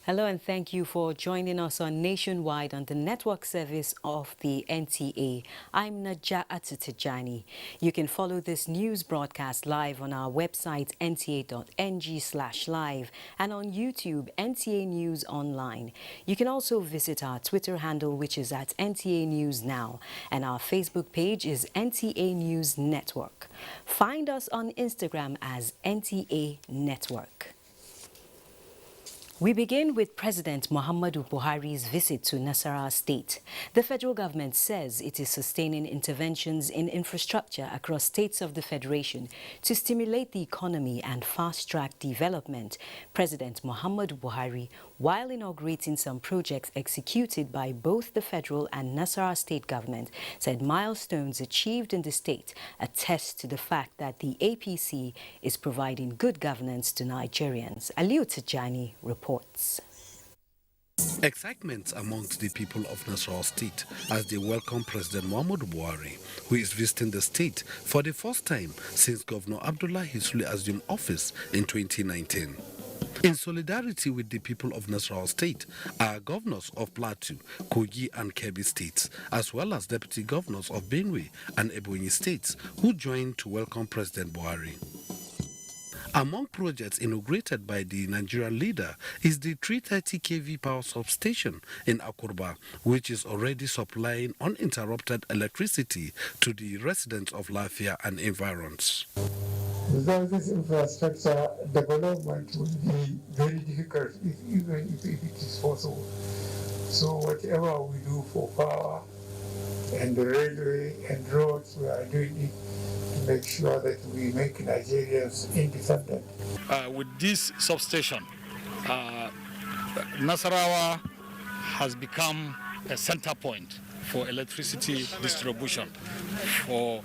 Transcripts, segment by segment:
Hello and thank you for joining us on Nationwide on the network service of the NTA. I'm Najat Atutijani. You can follow this news broadcast live on our website nta.ng/live and on YouTube NTA News Online. You can also visit our Twitter handle, which is at NTA News Now, and our Facebook page is NTA News Network. Find us on Instagram as NTA Network. We begin with President Muhammadu Buhari's visit to Nasarawa State. The federal government says it is sustaining interventions in infrastructure across states of the federation to stimulate the economy and fast-track development. President Muhammadu Buhari, while inaugurating some projects executed by both the federal and Nasarawa state government, said milestones achieved in the state attest to the fact that the APC is providing good governance to Nigerians. ASUU-government reports. Excitement amongst the people of Nasarawa State as they welcome President Muhammadu Buhari, who is visiting the state for the first time since Governor Abdullahi Sule assumed office in 2019. In solidarity with the people of Nasarawa State are governors of Plateau, Kogi and Kebbi states, as well as deputy governors of Benue and Ebonyi states, who joined to welcome President Buhari. Among projects inaugurated by the Nigerian leader is the 330 kV power substation in Akurba, which is already supplying uninterrupted electricity to the residents of Lafia and environs. Without this infrastructure, development will be very difficult, even if it is possible. So whatever we do for power and the railway and roads, we are doing it to make sure that we make Nigerians independent. With this substation, Nasarawa has become a center point for electricity distribution for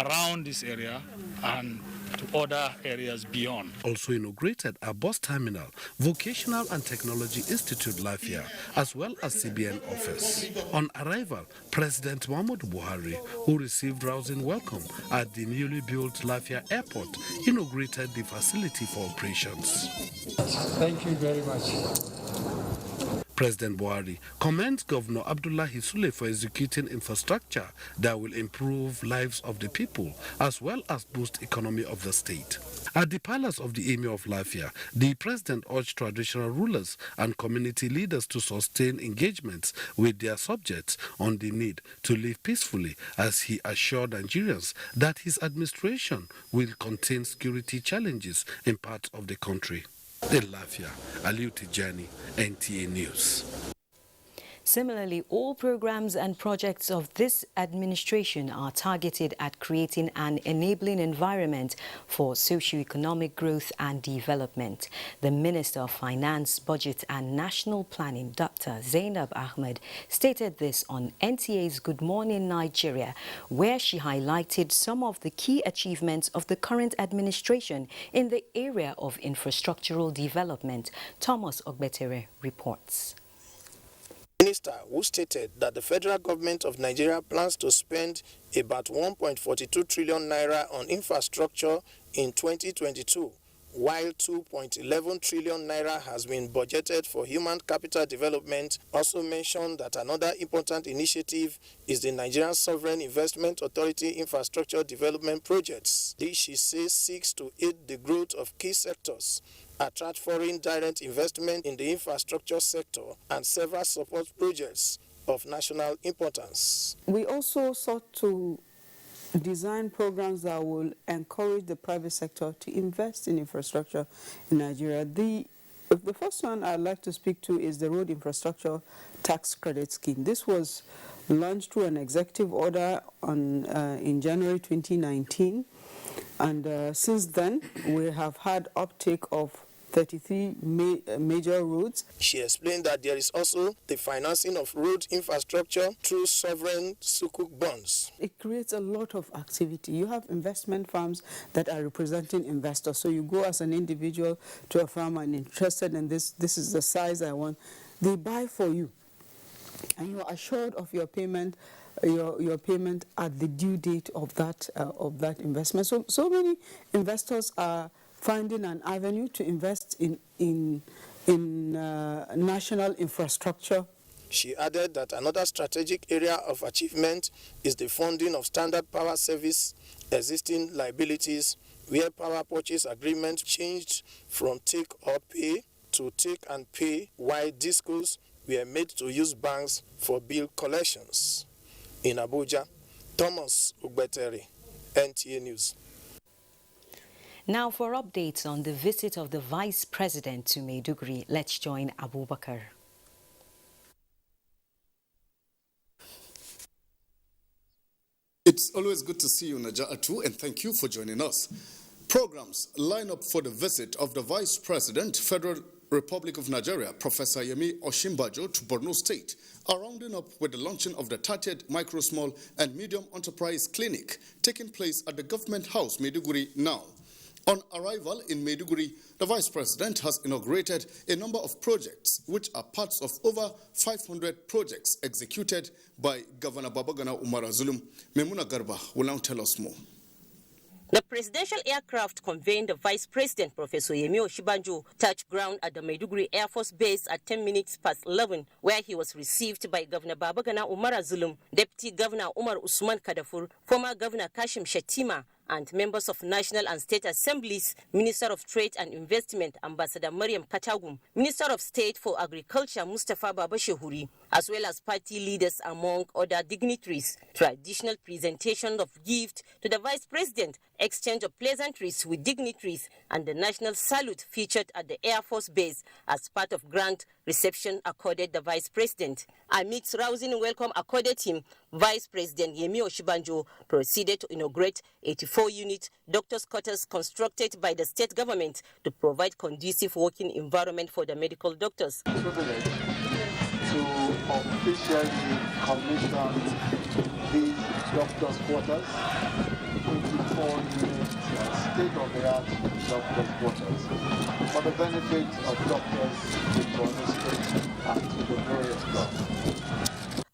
around this area and to other areas beyond. Also inaugurated a bus terminal, Vocational and Technology Institute Lafia, as well as CBN office. On arrival, President Muhammadu Buhari, who received rousing welcome at the newly built Lafia Airport, inaugurated the facility for operations. Thank you very much. President Buhari commends Governor Abdullahi Sule for executing infrastructure that will improve lives of the people as well as boost economy of the state. At the palace of the Emir of Lafia, the president urged traditional rulers and community leaders to sustain engagements with their subjects on the need to live peacefully, as he assured Nigerians that his administration will contain security challenges in parts of the country. In Lafia, ASUU-government, NTA News. Similarly, all programs and projects of this administration are targeted at creating an enabling environment for socio-economic growth and development. The Minister of Finance, Budget and National Planning, Dr. Zainab Ahmed, stated this on NTA's Good Morning Nigeria, where she highlighted some of the key achievements of the current administration in the area of infrastructural development. Thomas Ogbetere reports. Minister, who stated that the federal government of Nigeria plans to spend about 1.42 trillion naira on infrastructure in 2022, while 2.11 trillion naira has been budgeted for human capital development, also mentioned that another important initiative is the Nigerian Sovereign Investment Authority infrastructure development projects. This, she says, seeks to aid the growth of key sectors, attract foreign direct investment in the infrastructure sector, and several support projects of national importance. We also sought to design programs that will encourage the private sector to invest in infrastructure in Nigeria. The first one I'd like to speak to is the Road Infrastructure Tax Credit Scheme. This was launched through an executive order in January 2019, and since then we have had uptake of 33 major roads. She explained that there is also the financing of road infrastructure through sovereign sukuk bonds. It creates a lot of activity. You have investment firms that are representing investors. So you go as an individual to a firm and interested in this is the size I want. They buy for you, and you are assured of your payment. Your payment at the due date of that investment. So many investors are finding an avenue to invest in in national infrastructure. She added that another strategic area of achievement is the funding of standard power service existing liabilities, where power purchase agreements changed from take or pay to take and pay, while discos were made to use banks for bill collections. In Abuja, Thomas Ugbeteri, NTA News. Now for updates on the visit of the Vice President to Maiduguri, let's join Abubakar. It's always good to see you, Naja'atu, and thank you for joining us. Programs line up for the visit of the Vice President, Federal Republic of Nigeria, Professor Yemi Osinbajo, to Borno State, are rounding up with the launching of the 30th Micro, Small and Medium Enterprise Clinic, taking place at the Government House, Maiduguri now. On arrival in Maiduguri, the Vice President has inaugurated a number of projects which are parts of over 500 projects executed by Governor Babagana Umar Zulum. Memuna Garba will now tell us more. The presidential aircraft conveying the Vice President, Professor Yemi Osinbajo, touched ground at the Maiduguri Air Force Base at 10 minutes past 11, where he was received by Governor Babagana Umar Zulum, Deputy Governor Umar Usman Kadafur, former Governor Kashim Shettima, and members of National and State Assemblies, Minister of Trade and Investment, Ambassador Mariam Katagum, Minister of State for Agriculture, Mustafa Babashehuri, as well as party leaders among other dignitaries. Traditional presentation of gift to the Vice President, exchange of pleasantries with dignitaries, and the national salute featured at the Air Force Base as part of grand reception accorded the Vice President. Amidst rousing welcome accorded him, Vice President Yemi Osinbajo proceeded to inaugurate 84-unit doctors' quarters constructed by the state government to provide conducive working environment for the medical doctors. Privilege to officially commission these doctors' quarters, 84-unit state-of-the-art doctors' quarters, for the benefit of doctors in Borno State and to the glorious God.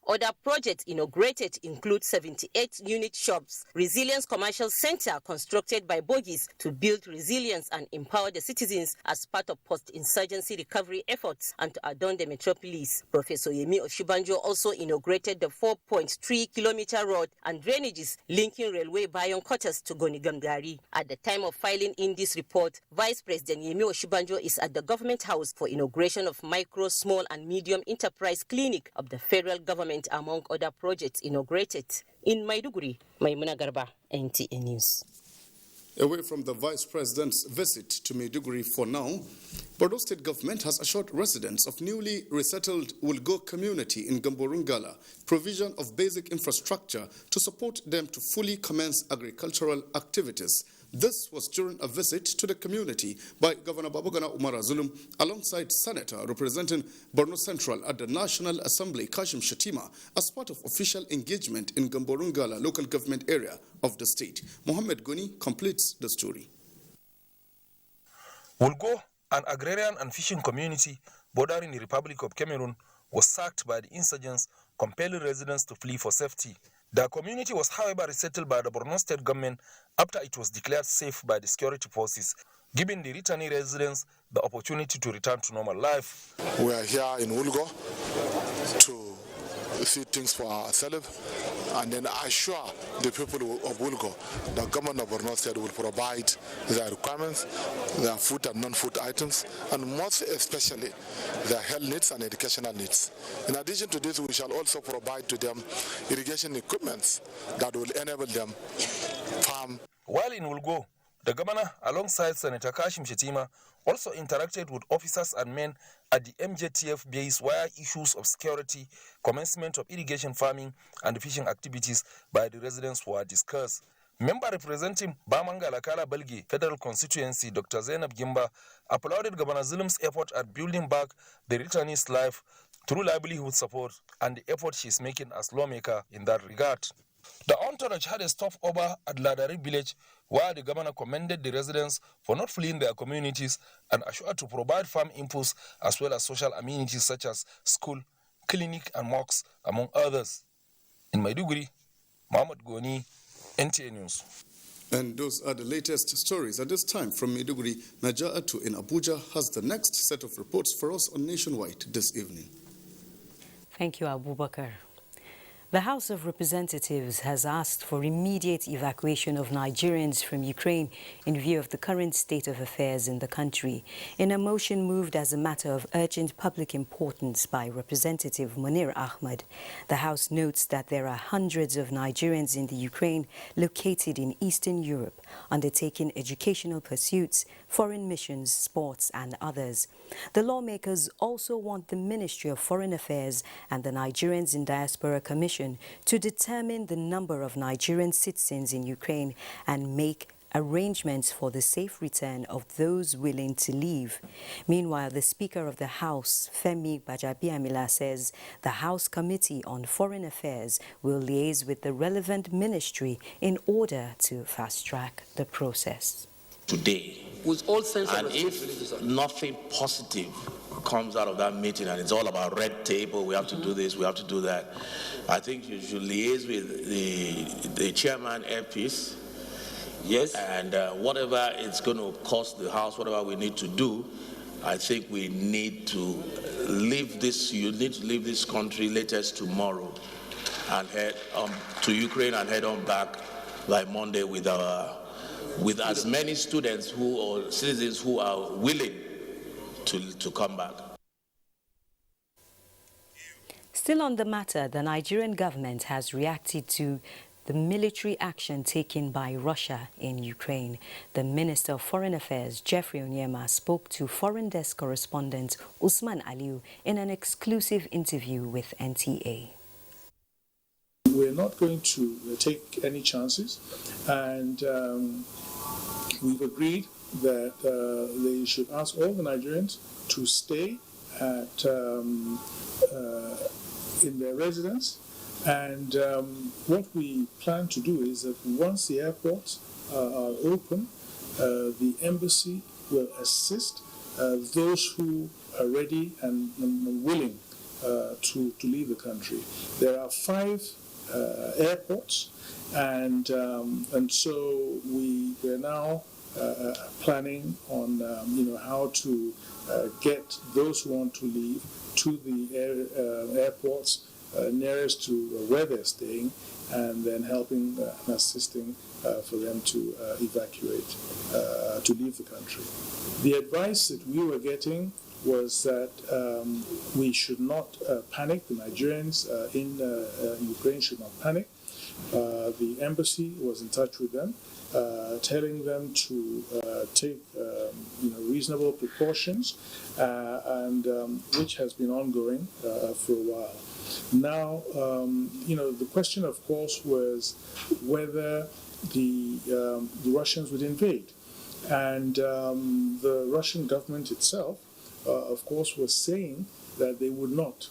Other projects inaugurated include 78-unit shops, Resilience Commercial Center constructed by Bogies to build resilience and empower the citizens as part of post-insurgency recovery efforts and to adorn the metropolis. Professor Yemi Osinbajo also inaugurated the 4.3-kilometer road and drainages linking railway Bayon quarters to Gonigamgari. At the time of filing in this report, Vice President Yemi Osinbajo is at the Government House for inauguration of Micro, Small and Medium Enterprise Clinic of the federal government, among other projects inaugurated. In Maiduguri, Maimuna Garba, NTA News. Away from the Vice President's visit to Maiduguri for now, Borno State Government has assured residents of newly resettled Wulgo community in Gamborungala provision of basic infrastructure to support them to fully commence agricultural activities. This was during a visit to the community by Governor Babagana Umar Zulum alongside Senator representing Borno Central at the National Assembly Kashim Shettima as part of official engagement in Gamborungala local government area of the state. Mohammed Goni completes the story. Wulgo, an agrarian and fishing community bordering the Republic of Cameroon, was sacked by the insurgents, compelling residents to flee for safety. The community was, however, resettled by the Borno State government after it was declared safe by the security forces, giving the returning residents the opportunity to return to normal life. We are here in Wulgo to see things for ourselves and then assure the people of Wulgo the government of Borno State will provide their requirements, their food and non-food items, and most especially their health needs and educational needs. In addition to this, we shall also provide to them irrigation equipment that will enable them farm. While in Wulgo, the governor, alongside Senator Kashim Shettima, also interacted with officers and men at the MJTF base where issues of security, commencement of irrigation farming and fishing activities by the residents were discussed. Member representing Bamanga Lakala Belgi Federal Constituency, Dr. Zainab Gimba, applauded Governor Zulum's effort at building back the returnees' life through livelihood support and the effort she is making as lawmaker in that regard. The entourage had a stopover at Ladari village where the governor commended the residents for not fleeing their communities and assured to provide farm inputs as well as social amenities such as school, clinic and mosques, among others. In Maiduguri, Mohammed Goni, NTA News. And those are the latest stories at this time from Maiduguri. Naja'atu in Abuja has the next set of reports for us on Nationwide this evening. Thank you, Abubakar. The House of Representatives has asked for immediate evacuation of Nigerians from Ukraine in view of the current state of affairs in the country. In a motion moved as a matter of urgent public importance by Representative Munir Ahmed, the House notes that there are hundreds of Nigerians in the Ukraine located in Eastern Europe, undertaking educational pursuits, foreign missions, sports and others. The lawmakers also want the Ministry of Foreign Affairs and the Nigerians in Diaspora Commission to determine the number of Nigerian citizens in Ukraine and make arrangements for the safe return of those willing to leave. Meanwhile, the Speaker of the House, Femi Gbajabiamila, says the House Committee on Foreign Affairs will liaise with the relevant ministry in order to fast-track the process. Today, with all sense and if nothing positive comes out of that meeting and it's all about red tape, or we have to do this, we have to do that, I think you should liaise with the chairman airpiece. Yes. And whatever it's going to cost the House, whatever we need to do, I think we need to leave this. You need to leave this country latest tomorrow and head to Ukraine and head on back by Monday with as many students or citizens who are willing to come back. Still on the matter, the Nigerian government has reacted to the military action taken by Russia in Ukraine. The Minister of Foreign Affairs, Jeffrey Onyema, spoke to Foreign Desk correspondent Usman Aliu in an exclusive interview with NTA. We're not going to take any chances, and we've agreed that they should ask all the Nigerians to stay at in their residence. And what we plan to do is that once the airports are open, the embassy will assist those who are ready and willing to leave the country. There are 5 airports, and so we're now planning on how to get those who want to leave to the airports nearest to where they're staying, and then helping and assisting for them to evacuate, to leave the country. The advice that we were getting was that we should not panic. The Nigerians in Ukraine should not panic. The embassy was in touch with them, telling them to take reasonable precautions, and which has been ongoing for a while. Now, the question, of course, was whether the Russians would invade, and the Russian government itself, of course, was saying that they would not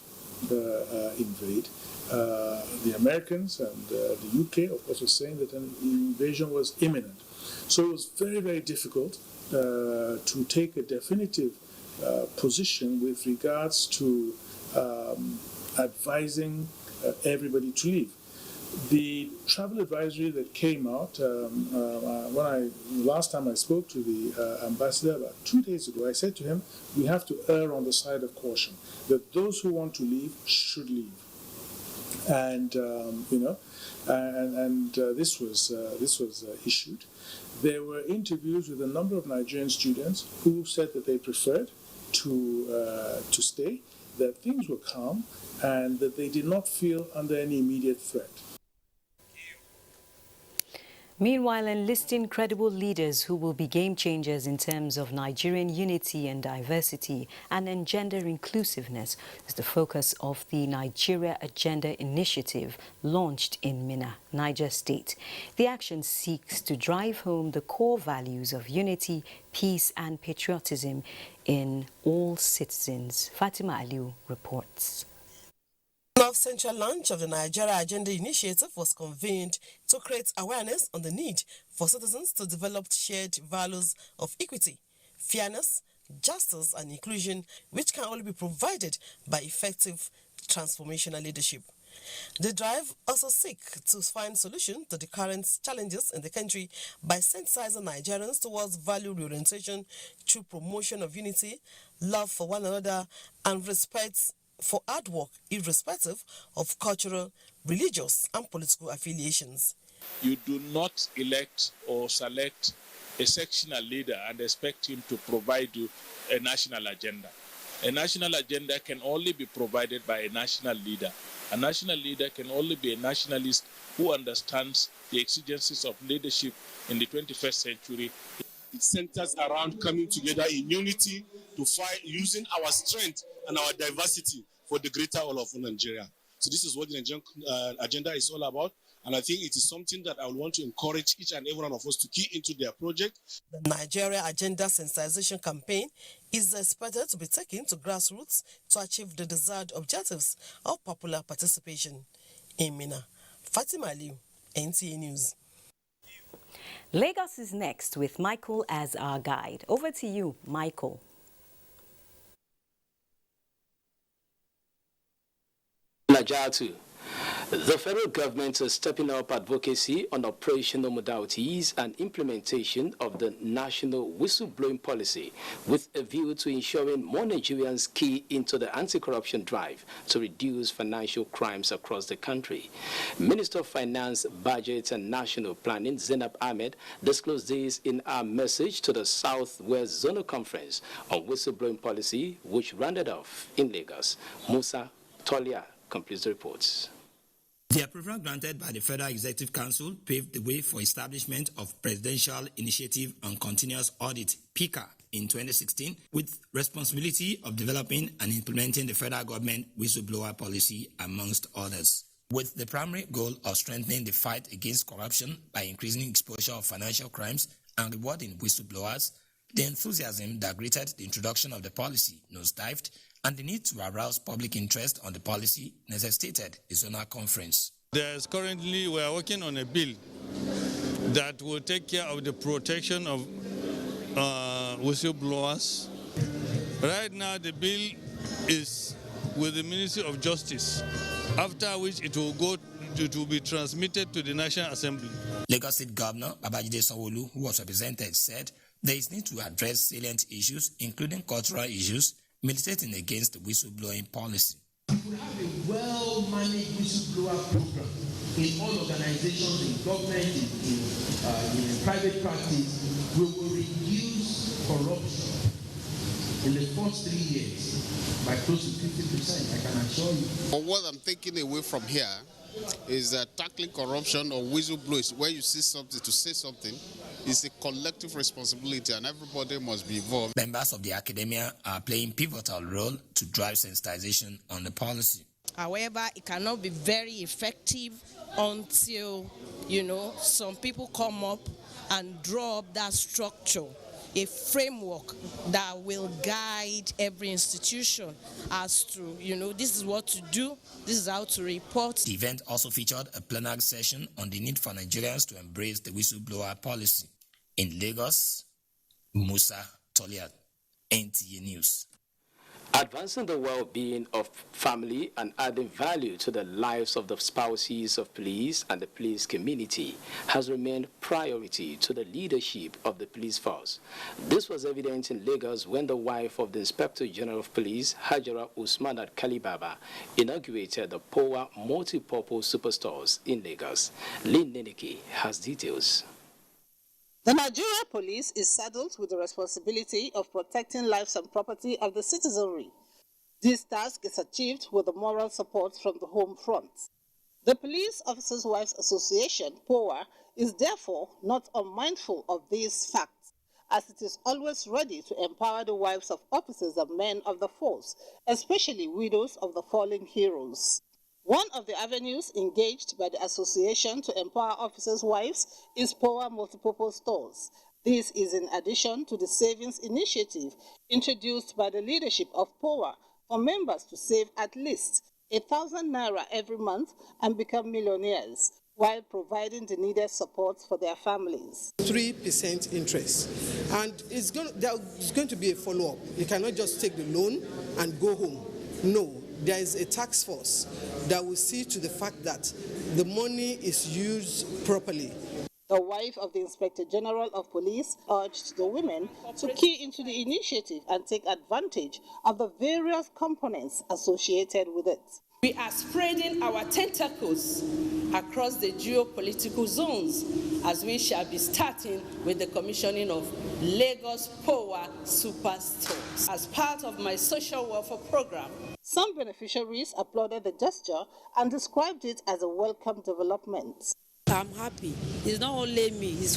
invade. The Americans and the UK, of course, were saying that an invasion was imminent. So it was very, very difficult to take a definitive position with regards to advising everybody to leave. The travel advisory that came out, last time I spoke to the ambassador about 2 days ago, I said to him, we have to err on the side of caution, that those who want to leave should leave. And this was issued. There were interviews with a number of Nigerian students who said that they preferred to stay, that things were calm, and that they did not feel under any immediate threat. Meanwhile, enlisting credible leaders who will be game changers in terms of Nigerian unity and diversity and engender inclusiveness is the focus of the Nigeria Agenda Initiative launched in Minna, Niger State. The action seeks to drive home the core values of unity, peace and patriotism in all citizens. Fatima Aliu reports. The North Central launch of the Nigeria Agenda Initiative was convened to create awareness on the need for citizens to develop shared values of equity, fairness, justice and inclusion, which can only be provided by effective transformational leadership. The drive also seeks to find solutions to the current challenges in the country by sensitizing Nigerians towards value orientation through promotion of unity, love for one another, and respect for hard work, irrespective of cultural, religious, and political affiliations. You do not elect or select a sectional leader and expect him to provide you a national agenda. A national agenda can only be provided by a national leader. A national leader can only be a nationalist who understands the exigencies of leadership in the 21st century. It centers around coming together in unity to fight, using our strength and our diversity for the greater all of Nigeria. So this is what the Nigerian agenda is all about. And I think it is something that I would want to encourage each and every one of us to key into their project. The Nigeria Agenda Sensitization Campaign is expected to be taken to grassroots to achieve the desired objectives of popular participation. In Mina, Fatima Aliu, NTA News. Lagos is next with Michael as our guide. Over to you, Michael. Najatu. The federal government is stepping up advocacy on operational modalities and implementation of the national whistleblowing policy with a view to ensuring more Nigerians key into the anti-corruption drive to reduce financial crimes across the country. Minister of Finance, Budget and National Planning, Zainab Ahmed, disclosed this in our message to the Southwest Zonal Conference on whistleblowing policy, which rounded off in Lagos. Musa Tolia completes the reports. The approval granted by the Federal Executive Council paved the way for establishment of Presidential Initiative on Continuous Audit, PICA, in 2016, with responsibility of developing and implementing the federal government whistleblower policy, amongst others, with the primary goal of strengthening the fight against corruption by increasing exposure of financial crimes and rewarding whistleblowers. The enthusiasm that greeted the introduction of the policy nosedived, and the need to arouse public interest on the policy necessitated a zonal conference. We are working on a bill that will take care of the protection of whistleblowers. Right now, the bill is with the Ministry of Justice, after which it will be transmitted to the National Assembly. Lagos State Governor Babajide Sanwo-Olu, who was represented, said there is need to address salient issues, including cultural issues, militating against the whistleblowing policy. We have a well-managed whistleblower program in all organizations, in government, in private practice. We will reduce corruption in the first 3 years by close to 50%, I can assure you. But what I'm taking away from here is tackling corruption or whistleblowers. Where you see something, to say something, is a collective responsibility and everybody must be involved. Members of the academia are playing pivotal role to drive sensitization on the policy. However, it cannot be very effective until, some people come up and draw up that structure, a framework that will guide every institution as to, this is what to do, this is how to report. The event also featured a plenary session on the need for Nigerians to embrace the whistleblower policy. In Lagos, Musa Toliat, NTA News. Advancing the well-being of family and adding value to the lives of the spouses of police and the police community has remained priority to the leadership of the police force. This was evident in Lagos when the wife of the Inspector General of Police, Hajara Usmanat Kalibaba, inaugurated the POA multi-purpose superstores in Lagos. Lynn Neneke has details. The Nigeria Police is saddled with the responsibility of protecting lives and property of the citizenry. This task is achieved with the moral support from the home front. The Police Officers' Wives Association, POA, is therefore not unmindful of these facts, as it is always ready to empower the wives of officers and men of the force, especially widows of the fallen heroes. One of the avenues engaged by the association to empower officers' wives is POA multipurpose stores. This is in addition to the savings initiative introduced by the leadership of POA for members to save at least 1,000 naira every month and become millionaires, while providing the needed support for their families. 3% interest, and there's going to be a follow-up. You cannot just take the loan and go home. No. there is a task force that will see to the fact that the money is used properly. The wife of the Inspector General of Police urged the women to key into the initiative and take advantage of the various components associated with it. We are spreading our tentacles across the geopolitical zones as we shall be starting with the commissioning of Lagos Power Superstores as part of my social welfare program. Some beneficiaries applauded the gesture and described it as a welcome development. I'm happy. It's not only me, it's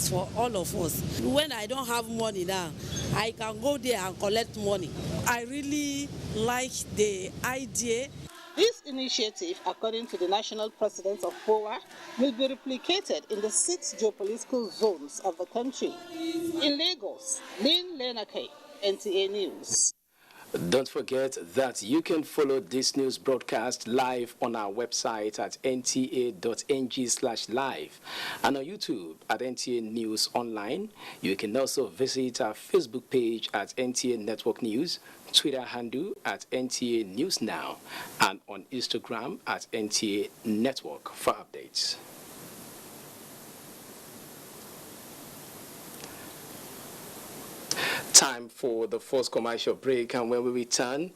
for all of us. When I don't have money now, I can go there and collect money. I really like the idea. This initiative, according to the national president of POA, will be replicated in the 6 geopolitical zones of the country. In Lagos, Lynn Lenake, NTA News. Don't forget that you can follow this news broadcast live on our website at nta.ng/live and on YouTube at NTA News Online. You can also visit our Facebook page at NTA Network News, Twitter handle at NTA News Now, and on Instagram at NTA Network for updates. Time for the first commercial break, and when we return,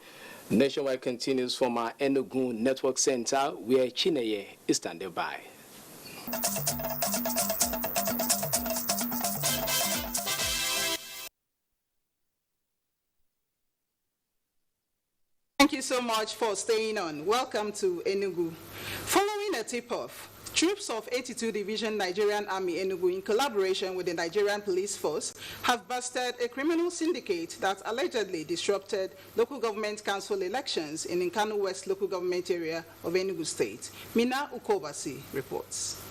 Nationwide continues from our Enugu Network Center, where Chineye is standing by. Thank you so much for staying on. Welcome to Enugu. Following a tip-off, troops of 82 Division Nigerian Army Enugu, in collaboration with the Nigerian Police Force, have busted a criminal syndicate that allegedly disrupted local government council elections in Nkanu West local government area of Enugu State. Mina Ukobasi reports.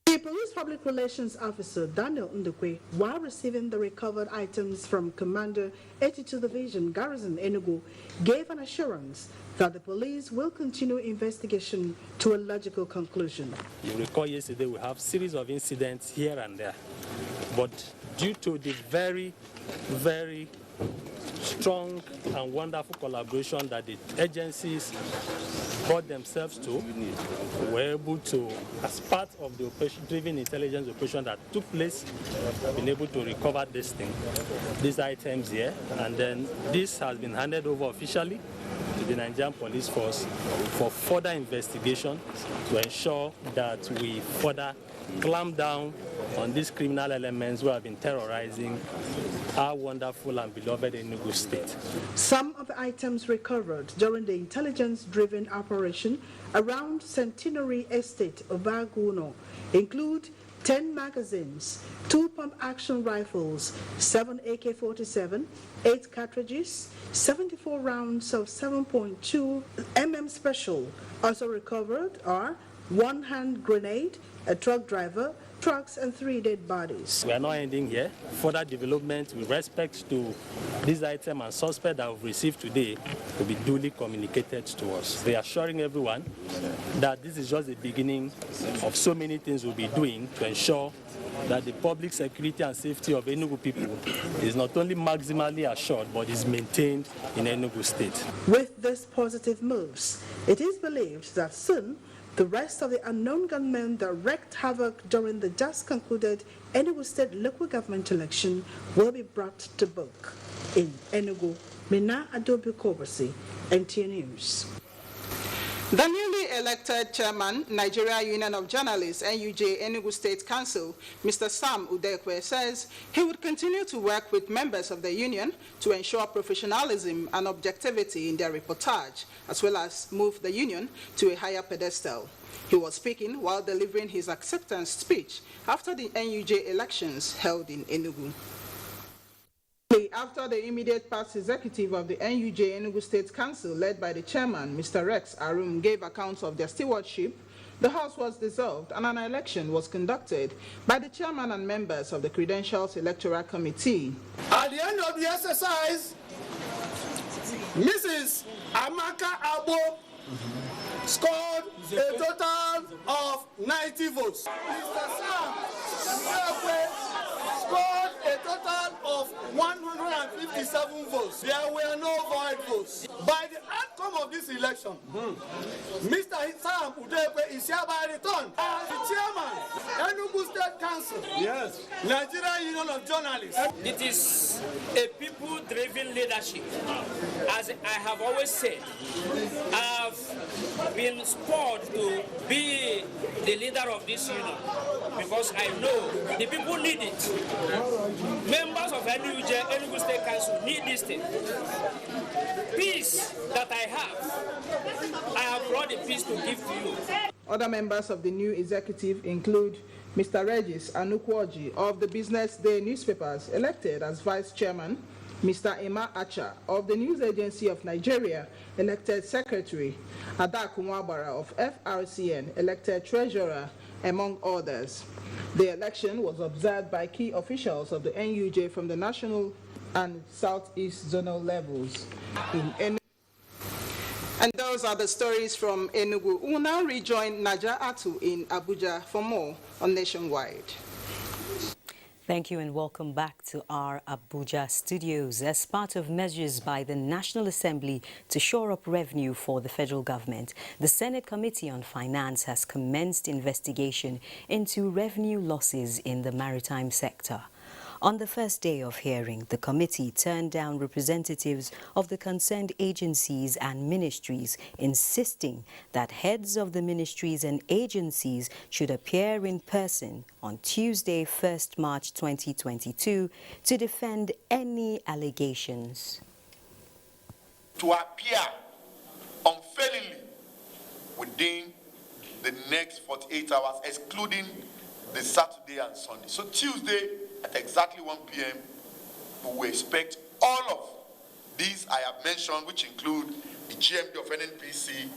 The Police Public Relations Officer Daniel Ndukwe, while receiving the recovered items from Commander 82 Division Garrison Enugu, gave an assurance that the police will continue investigation to a logical conclusion. You recall yesterday we have a series of incidents here and there, but due to the very, very strong and wonderful collaboration that the agencies brought themselves to, were able to, as part of the operation-driven intelligence operation that took place, been able to recover these items here, and then this has been handed over officially to the Nigerian Police Force for further investigation to ensure that we further clamp down on these criminal elements who have been terrorizing our wonderful and beloved Enugu State. Some of the items recovered during the intelligence-driven operation around Centenary Estate of Baguno include 10 magazines, 2 pump-action rifles, 7 AK-47, 8 cartridges, 74 rounds of 7.2 mm special. Also recovered are 1 hand grenade, a truck driver, trucks, and 3 dead bodies. We are not ending here. Further development with respect to this item and suspect that we've received today will be duly communicated to us. Reassuring everyone that this is just the beginning of so many things we'll be doing to ensure that the public security and safety of Enugu people is not only maximally assured but is maintained in Enugu State. With these positive moves, it is believed that soon the rest of the unknown gunmen that wreaked havoc during the just concluded Enugu State local government election will be brought to book. In Enugu, Mina Adobe Kobasi, NTA News. The newly elected chairman, Nigeria Union of Journalists, NUJ Enugu State Council, Mr. Sam Udekwe, says he would continue to work with members of the union to ensure professionalism and objectivity in their reportage, as well as move the union to a higher pedestal. He was speaking while delivering his acceptance speech after the NUJ elections held in Enugu. After the immediate past executive of the NUJ Enugu State Council, led by the chairman, Mr. Rex Arum, gave accounts of their stewardship, the House was dissolved and an election was conducted by the chairman and members of the Credentials Electoral Committee. At the end of the exercise, Mrs. Amaka Abo scored a total of 90 votes. Mr. Sam Udekwe scored a total total of 157 votes. There were no void votes. By the outcome of this election, Mr. Sam Udekwe is hereby returned as the chairman, Enugu State Council, yes, Nigerian Union of Journalists. It is a people-driven leadership. As I have always said, I have been spurred to be the leader of this union because I know the people need it. Members of Enugu State Council need this thing. Peace that I have brought the peace to give to you. Other members of the new executive include Mr. Regis Anukwoji of the Business Day newspapers, elected as vice chairman, Mr. Emma Acha of the News Agency of Nigeria, elected secretary, Ada Kumwabara of FRCN, elected treasurer, among others. The election was observed by key officials of the NUJ from the national and southeast zonal levels. And those are the stories from Enugu. We will now rejoin Naja Atu in Abuja for more on Nationwide. Thank you and welcome back to our Abuja studios. As part of measures by the National Assembly to shore up revenue for the federal government, the Senate Committee on Finance has commenced investigation into revenue losses in the maritime sector. On the first day of hearing, the committee turned down representatives of the concerned agencies and ministries, insisting that heads of the ministries and agencies should appear in person on Tuesday, 1st March 2022, to defend any allegations. To appear unfailingly within the next 48 hours, excluding the Saturday and Sunday. So Tuesday, at exactly 1 p.m., we will expect all of these I have mentioned, which include the GMD of NNPC,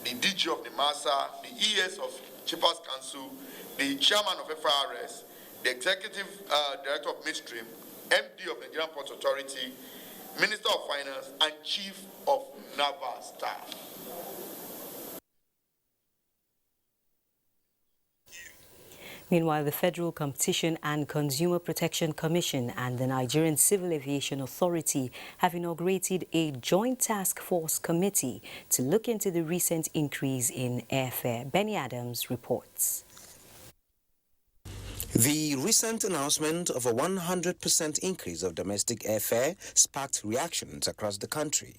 the DG of the MASA, the ES of Chiefers Council, the chairman of FRS, the executive director of Midstream, MD of Nigerian Ports Authority, Minister of Finance, and Chief of Naval Staff. Meanwhile, the Federal Competition and Consumer Protection Commission and the Nigerian Civil Aviation Authority have inaugurated a joint task force committee to look into the recent increase in airfare. Benny Adams reports. The recent announcement of a 100% increase of domestic airfare sparked reactions across the country.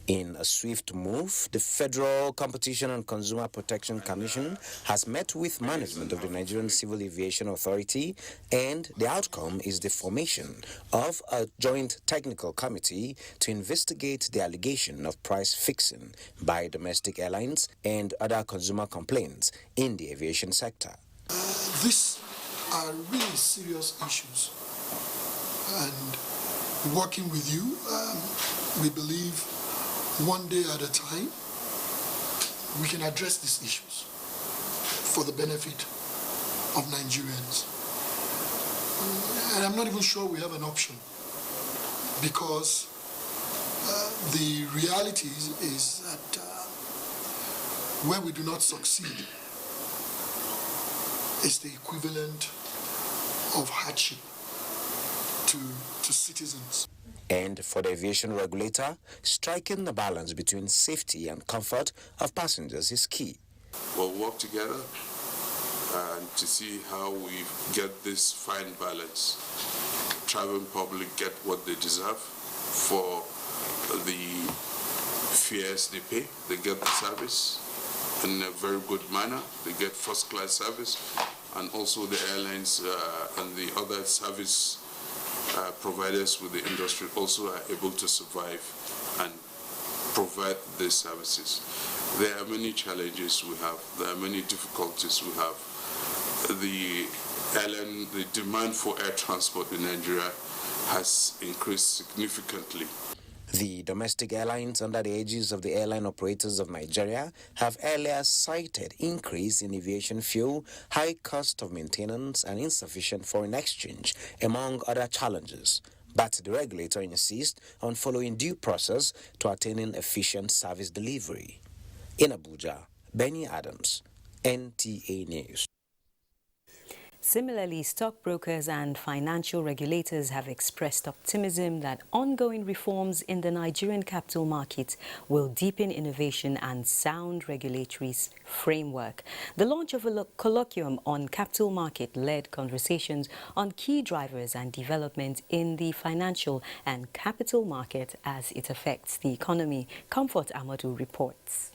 In a swift move, the Federal Competition and Consumer Protection Commission has met with management of the Nigerian Civil Aviation Authority, and the outcome is the formation of a joint technical committee to investigate the allegation of price fixing by domestic airlines and other consumer complaints in the aviation sector. These are really serious issues, and working with you, we believe one day at a time, we can address these issues for the benefit of Nigerians. And I'm not even sure we have an option, because the reality is that where we do not succeed is the equivalent of hardship to citizens. And for the aviation regulator, striking the balance between safety and comfort of passengers is key. We'll work together to see how we get this fine balance. Traveling public get what they deserve for the fares they pay. They get the service in a very good manner. They get first-class service, and also the airlines and the other service providers with the industry also are able to survive and provide these services. There are many challenges we have. There are many difficulties we have. The demand for air transport in Nigeria has increased significantly. The domestic airlines under the aegis of the Airline Operators of Nigeria have earlier cited increase in aviation fuel, high cost of maintenance, and insufficient foreign exchange, among other challenges. But the regulator insists on following due process to attaining efficient service delivery. In Abuja, Benny Adams, NTA News. Similarly, stockbrokers and financial regulators have expressed optimism that ongoing reforms in the Nigerian capital market will deepen innovation and sound regulatory framework. The launch of a colloquium on capital market-led conversations on key drivers and development in the financial and capital market as it affects the economy. Comfort Amadou reports.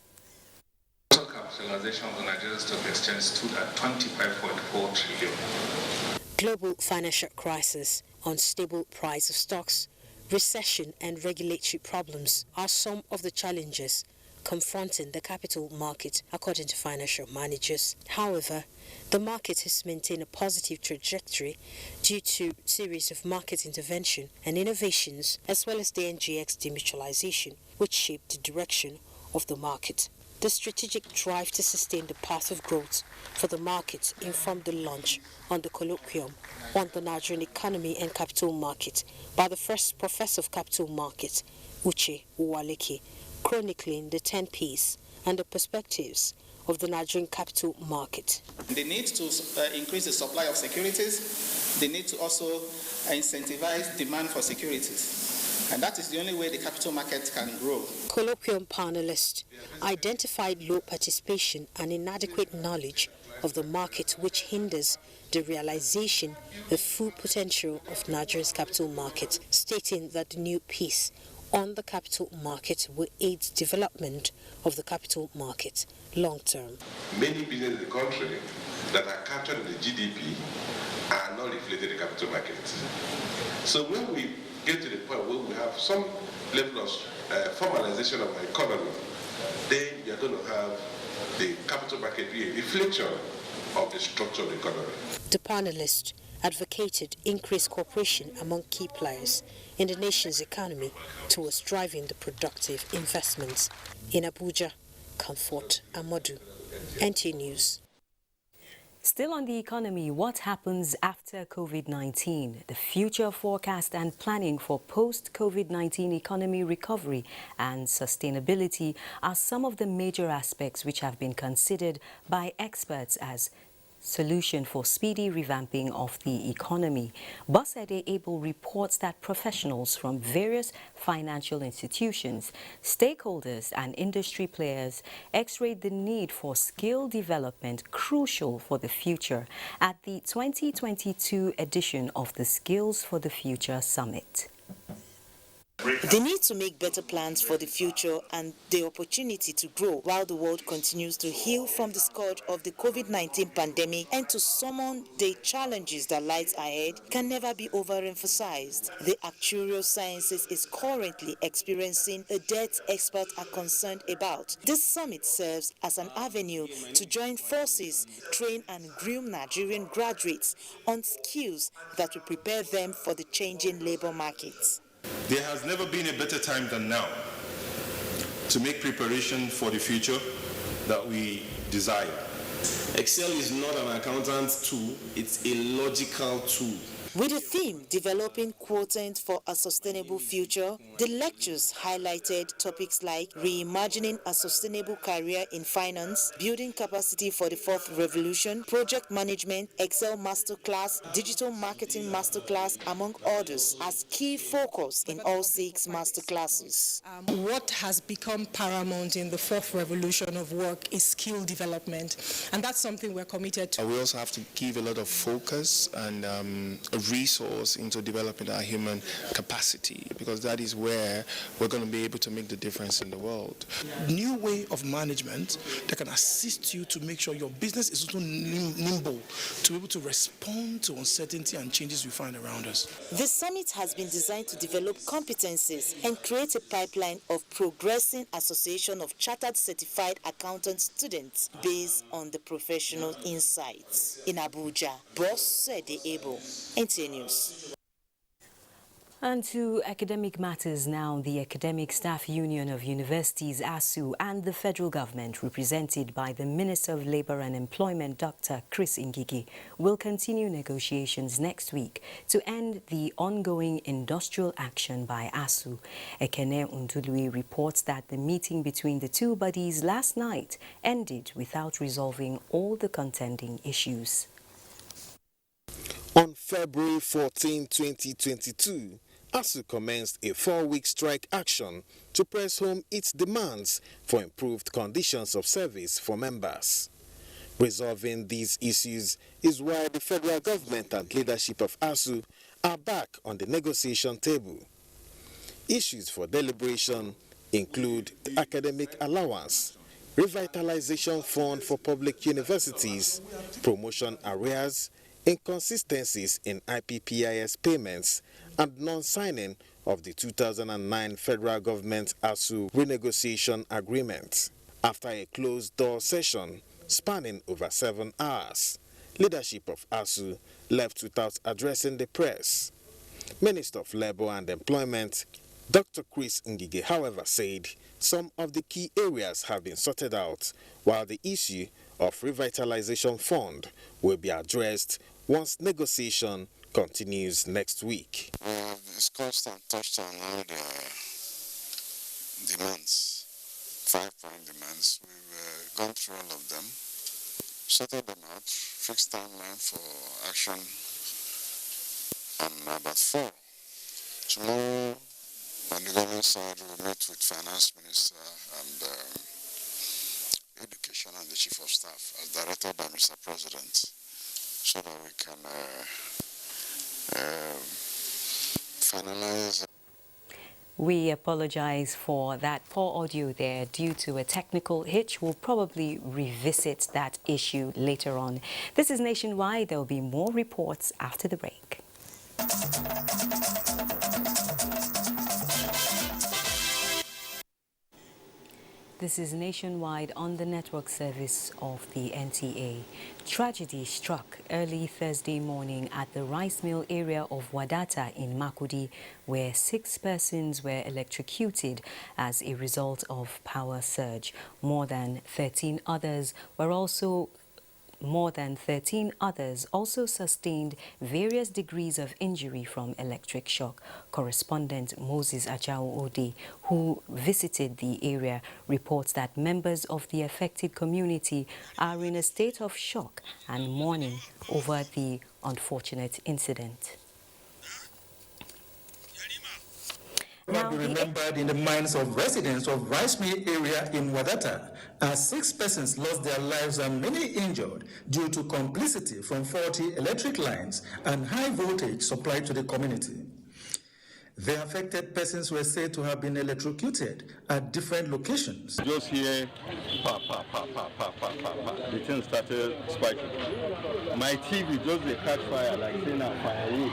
Total capitalization of the Nigerian Stock Exchange stood at 25.4 trillion. Global financial crisis, unstable price of stocks, recession and regulatory problems are some of the challenges confronting the capital market, according to financial managers. However, the market has maintained a positive trajectory due to a series of market intervention and innovations, as well as the NGX demutualization, which shaped the direction of the market. The strategic drive to sustain the path of growth for the market informed the launch on the colloquium on the Nigerian economy and capital market by the first professor of capital market, Uche Uwaleke, chronicling the 10 Ps and the perspectives of the Nigerian capital market. They need to increase the supply of securities. They need to also incentivize demand for securities. And that is the only way the capital market can grow. Colloquium panelists identified low participation and inadequate knowledge of the market, which hinders the realization of full potential of Nigeria's capital market, stating that the new piece on the capital market will aid development of the capital market long term. Many businesses in the country that are captured in the GDP are not reflected in the capital market. So when we get to the point where we have some level of formalization of our economy, then you're going to have the capital market be a reflection of the structure of the economy. The panelists advocated increased cooperation among key players in the nation's economy towards driving the productive investments. In Abuja, Comfort Amadou, NTA News. Still on the economy, what happens after COVID-19? The future forecast and planning for post-COVID-19 economy recovery and sustainability are some of the major aspects which have been considered by experts as solution for speedy revamping of the economy. Bosede Abel reports that professionals from various financial institutions, stakeholders and industry players x-rayed the need for skill development crucial for the future at the 2022 edition of the Skills for the Future Summit. The need to make better plans for the future and the opportunity to grow while the world continues to heal from the scourge of the COVID-19 pandemic and to summon the challenges that lies ahead can never be overemphasized. The actuarial sciences is currently experiencing a debt experts are concerned about. This summit serves as an avenue to join forces, train and groom Nigerian graduates on skills that will prepare them for the changing labor markets. There has never been a better time than now to make preparation for the future that we desire. Excel is not an accountant tool, it's a logical tool. With the theme, Developing Quotient for a Sustainable Future, the lectures highlighted topics like reimagining a sustainable career in finance, building capacity for the fourth revolution, project management, Excel masterclass, digital marketing masterclass, among others, as key focus in all 6 masterclasses. What has become paramount in the fourth revolution of work is skill development, and that's something we're committed to. We also have to give a lot of focus and a resource into developing our human capacity, because that is where we're going to be able to make the difference in the world. New way of management that can assist you to make sure your business is also nimble, to be able to respond to uncertainty and changes we find around us. The summit has been designed to develop competencies and create a pipeline of progressing association of chartered certified accountant students based on the professional insights. In Abuja, Bosede Abel, NTA News. And to academic matters now, the Academic Staff Union of Universities, ASUU, and the federal government, represented by the Minister of Labour and Employment, Dr. Chris Ngigi, will continue negotiations next week to end the ongoing industrial action by ASUU. Ekene Undului reports that the meeting between the two bodies last night ended without resolving all the contending issues. On February 14, 2022, ASUU commenced a 4-week strike action to press home its demands for improved conditions of service for members. Resolving these issues is why the federal government and leadership of ASUU are back on the negotiation table. Issues for deliberation include the academic allowance, revitalization fund for public universities, promotion arrears, inconsistencies in IPPIS payments, and non-signing of the 2009 federal government ASUU renegotiation agreement. After a closed-door session spanning over 7 hours, leadership of ASUU left without addressing the press. Minister of Labour and Employment, Dr. Chris Ngige, however, said some of the key areas have been sorted out, while the issue of revitalization fund will be addressed once negotiation continues next week. We have discussed and touched on all the demands, 5-point demands. We've gone through all of them, sorted them out, fixed timeline for action on about 4. Tomorrow, on the government side, we'll meet with Finance Minister and Education and the Chief of Staff, as directed by Mr. President, so that we can finalize. We apologize for that poor audio there due to a technical hitch. We'll probably revisit that issue later on. This is Nationwide. There will be more reports after the break. This is Nationwide on the network service of the NTA. Tragedy struck early Thursday morning at the rice mill area of Wadata in Makurdi, where 6 persons were electrocuted as a result of power surge. More than 13 others also sustained various degrees of injury from electric shock. Correspondent Moses Ajao-Ode, who visited the area, reports that members of the affected community are in a state of shock and mourning over the unfortunate incident. Now be remembered in the minds of residents of Rice Mill area in Wadata, as 6 persons lost their lives and many injured due to complicity from faulty electric lines and high voltage supplied to the community. The affected persons were said to have been electrocuted at different locations. Just here, the thing started spiking. My TV just they catch fire, like saying a firewood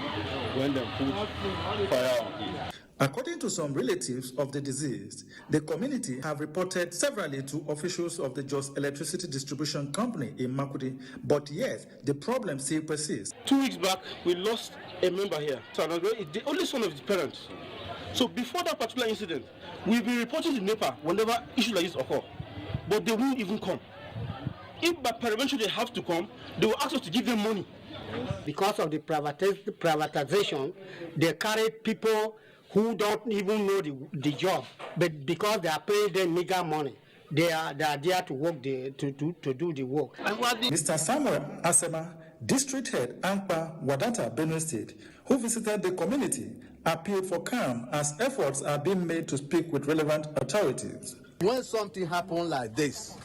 when they put fire on it. According to some relatives of the deceased, the community have reported severally to officials of the Jos Electricity Distribution Company in Makurdi, but yet the problem still persists. 2 weeks back, we lost a member here. So the only son of his parents. So before that particular incident, we've been reporting to NEPA whenever issues like this occur, but they won't even come. If by peradventure they have to come, they will ask us to give them money. Because of the privatization, they carry people who don't even know the job, but because they are paying them meager money, they are there to work to do the work. Mr. Samuel Asema, district head, Ankpa, Wadata, Benue State, who visited the community, appealed for calm as efforts are being made to speak with relevant authorities. When something happens like this,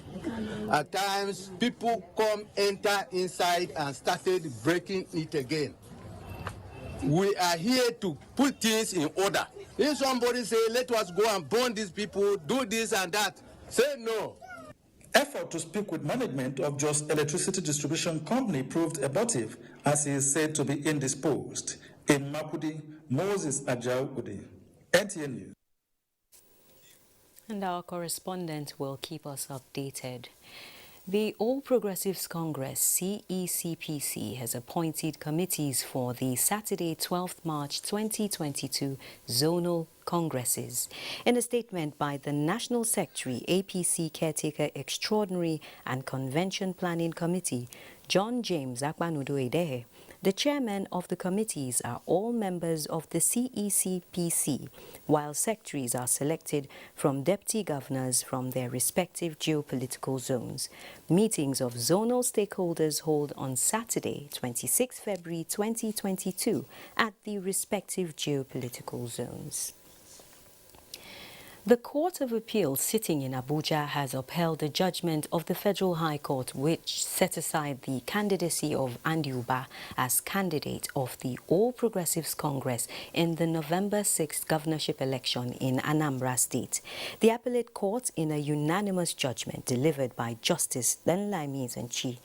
at times people enter inside and started breaking it again. We are here to put things in order. If somebody say, let us go and burn these people, do this and that, say no. Effort to speak with management of Jos Electricity Distribution Company proved abortive, as he is said to be indisposed. In Makurdi, Moses Ajao-Ode, NTA News. And our correspondent will keep us updated. The All Progressives Congress, CECPC, has appointed committees for the Saturday, 12th March 2022 zonal congresses. In a statement by the National Secretary, APC Caretaker Extraordinary and Convention Planning Committee, John James Akpanudo-Edehe. The chairmen of the committees are all members of the CECPC, while secretaries are selected from deputy governors from their respective geopolitical zones. Meetings of zonal stakeholders hold on Saturday, 26 February 2022 at the respective geopolitical zones. The Court of Appeal sitting in Abuja has upheld the judgment of the Federal High Court which set aside the candidacy of Andy Uba as candidate of the All Progressives Congress in the November 6th governorship election in Anambra State. The appellate court, in a unanimous judgment delivered by Justice Danlami Zenchi,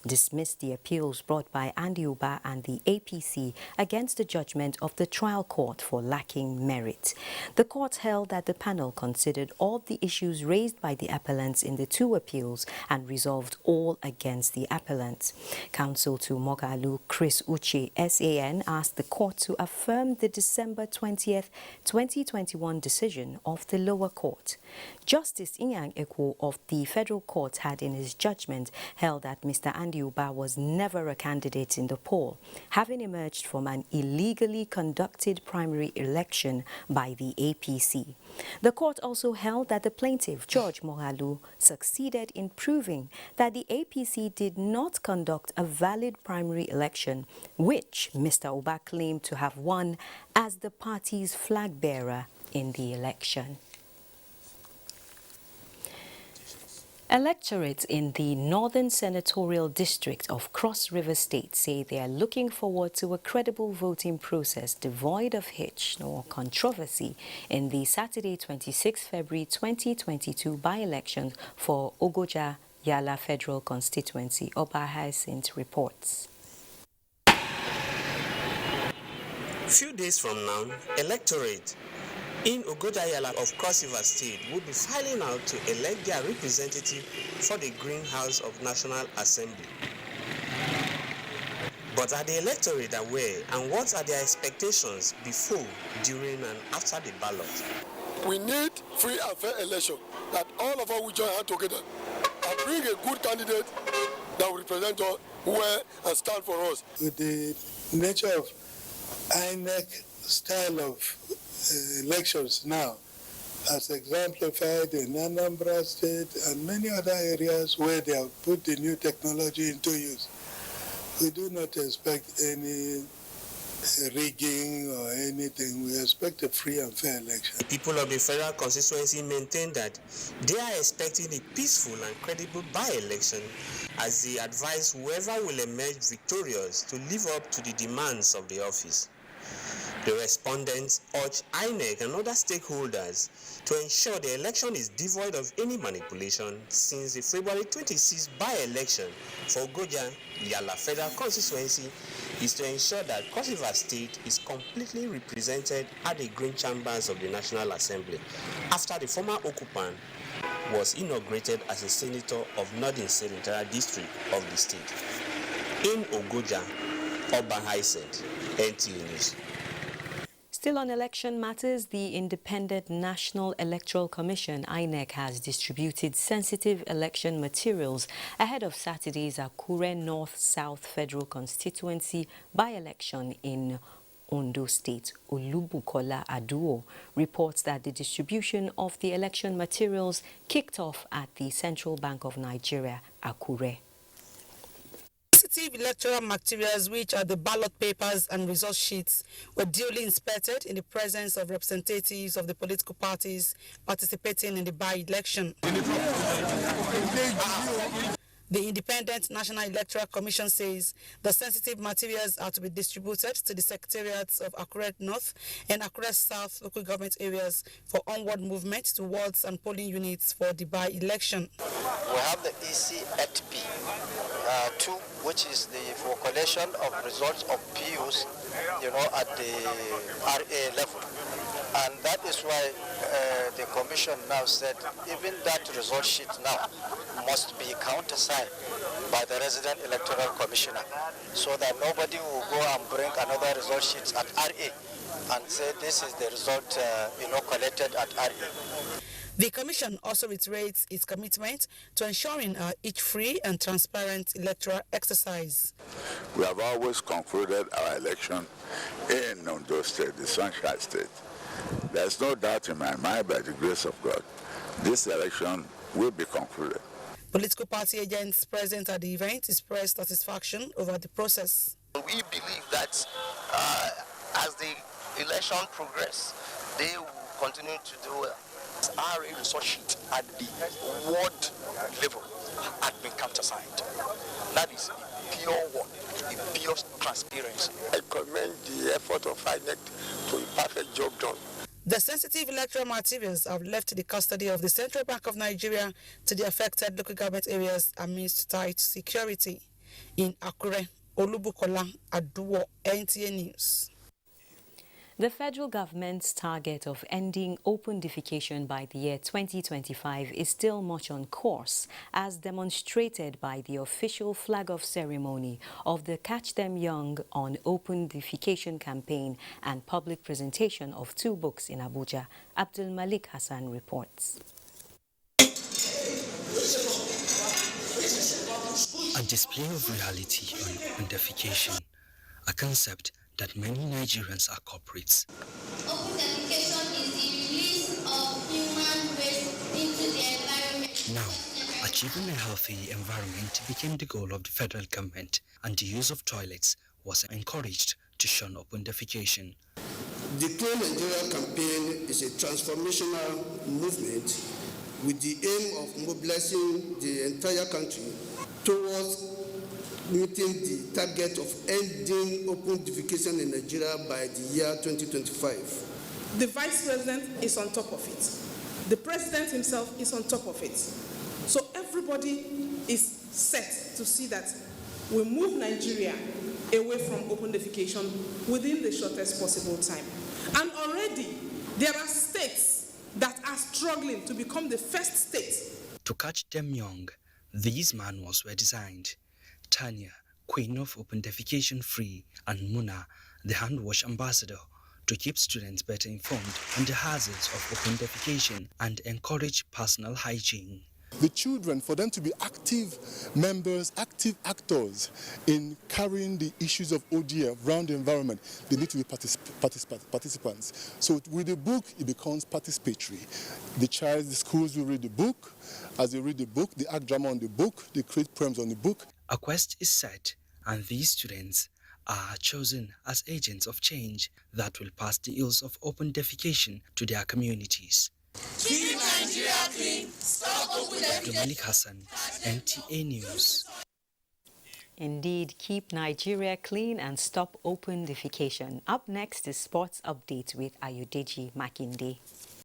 dismissed the appeals brought by Andy Uba and the APC against the judgment of the trial court for lacking merit. The court held that the panel considered all the issues raised by the appellants in the two appeals and resolved all against the appellants. Counsel to Moghalu, Chris Uche, SAN, asked the court to affirm the December 20th, 2021 decision of the lower court. Justice Inyang Ekwo of the federal court had in his judgment held that Mr. Andy Uba was never a candidate in the poll, having emerged from an illegally conducted primary election by the APC. The court also held that the plaintiff, George Moghalu, succeeded in proving that the APC did not conduct a valid primary election, which Mr. Uba claimed to have won as the party's flag bearer in the election. Electorates in the Northern Senatorial District of Cross River State say they are looking forward to a credible voting process devoid of hitch nor controversy in the Saturday 26 February 2022 by-election for Ogoja Yala Federal Constituency, Oba Hyacinth reports. Few days from now, electorate in Ogoja-Yala of Cross River State will be filing out to elect their representative for the Greenhouse of National Assembly. But are the electorate aware, and what are their expectations before, during and after the ballot? We need free and fair election, that all of us will join hands together and bring a good candidate that will represent us well and stand for us. With the nature of INEC style of elections now, as exemplified in Anambra State and many other areas where they have put the new technology into use, we do not expect any rigging or anything. We expect a free and fair election. The people of the federal constituency maintain that they are expecting a peaceful and credible by-election as they advise whoever will emerge victorious to live up to the demands of the office. The respondents urge INEC and other stakeholders to ensure the election is devoid of any manipulation, since the February 26 by-election for Ogoja Yala Federal Constituency is to ensure that Cross River State is completely represented at the Green Chambers of the National Assembly after the former occupant was inaugurated as a senator of Northern Senatorial District of the state. In Ogoja, Oba Hyacinth, NTA News. Still on election matters, the Independent National Electoral Commission, INEC, has distributed sensitive election materials ahead of Saturday's Akure North-South Federal Constituency by-election in Ondo State. Olubukola Aduo reports that the distribution of the election materials kicked off at the Central Bank of Nigeria, Akure. Sensitive electoral materials, which are the ballot papers and result sheets, were duly inspected in the presence of representatives of the political parties participating in the by-election. The Independent National Electoral Commission says the sensitive materials are to be distributed to the secretariats of Akure North and Akure South local government areas for onward movement towards and polling units for the by-election. We have the EC8P 2, which is for collection of results of PUs, at the RA level. And that is why the commission now said even that result sheet now must be countersigned by the resident electoral commissioner, so that nobody will go and bring another result sheet at RA and say this is the result collected at RA. The Commission also reiterates its commitment to ensuring an itch-free and transparent electoral exercise. We have always concluded our election in Ondo State, the Sunshine State. There's no doubt in my mind, by the grace of God, this election will be concluded. Political party agents present at the event expressed satisfaction over the process. We believe that as the election progresses, they will continue to do well. Our resource sheet at the ward level had been countersigned. That is a pure one, a pure transparency. I commend the effort of INEC to a perfect job done. The sensitive electoral materials have left the custody of the Central Bank of Nigeria to the affected local government areas amidst tight security. In Akure, Olubukola Aduwo, NTA News. The federal government's target of ending open defecation by the year 2025 is still much on course, as demonstrated by the official flag-off ceremony of the Catch Them Young on Open Defecation campaign and public presentation of 2 books in Abuja. Abdul Malik Hassan reports. A display of reality on open defecation, a concept that many Nigerians are culprits. Open defecation is the release of human waste into the environment. Now, achieving a healthy environment became the goal of the federal government, and the use of toilets was encouraged to shun open defecation. The Clean Nigeria campaign is a transformational movement with the aim of mobilizing the entire country towards meeting the target of ending open defecation in Nigeria by the year 2025. The Vice President is on top of it. The President himself is on top of it. So everybody is set to see that we move Nigeria away from open defecation within the shortest possible time. And already there are states that are struggling to become the first state. To catch them young, these manuals were designed. Tanya, Queen of Open Defecation Free, and Muna, the hand wash ambassador, to keep students better informed on the hazards of open defecation and encourage personal hygiene. The children, for them to be active members, active actors in carrying the issues of ODF around the environment, they need to be participants. So with the book, it becomes participatory. The schools will read the book. As they read the book, they act drama on the book, they create poems on the book. A quest is set, and these students are chosen as agents of change that will pass the ills of open defecation to their communities. Keep Nigeria clean, stop open defecation. Malik Hassan, NTA News. Indeed, keep Nigeria clean and stop open defecation. Up next is Sports Update with Ayudeji Makinde.